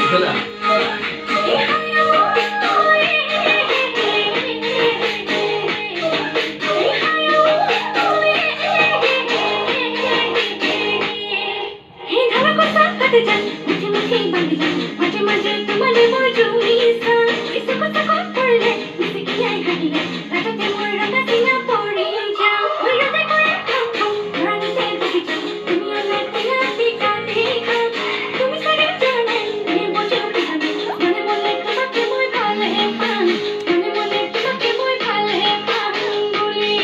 খেলা মাঝে মাঝে তোমার মজুরি ইসে কথা কম পড়লে ইসে কি আই হাইলে রাতে মোর রাতে সিনা পড়ে যা ওই রাতে করে খাও খাও রাতে দেখি তুমি আমার তিনা পিকা দেখা তুমি সারে জানে নে বজে উঠে মনে মনে তোমাকে মই ভালো পান মনে মনে তোমাকে মই ভালো পান বলি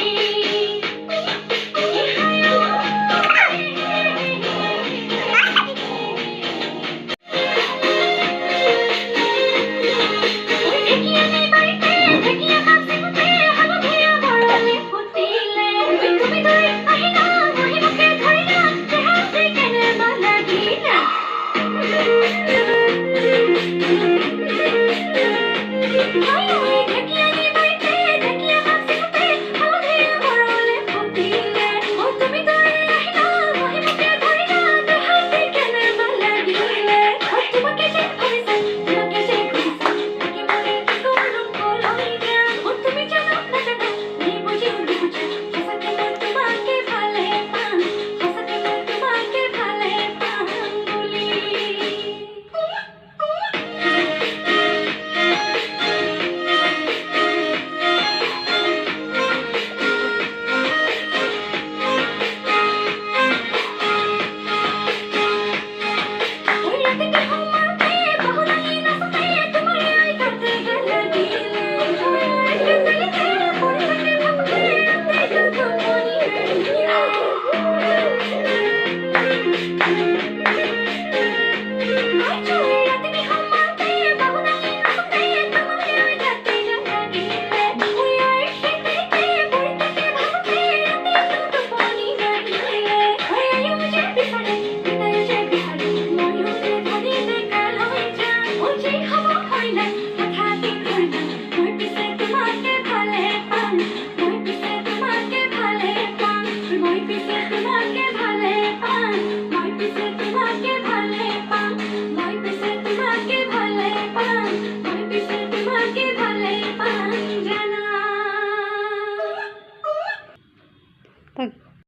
Hãy subscribe cho kênh Ghiền Mì Gõ để không bỏ lỡ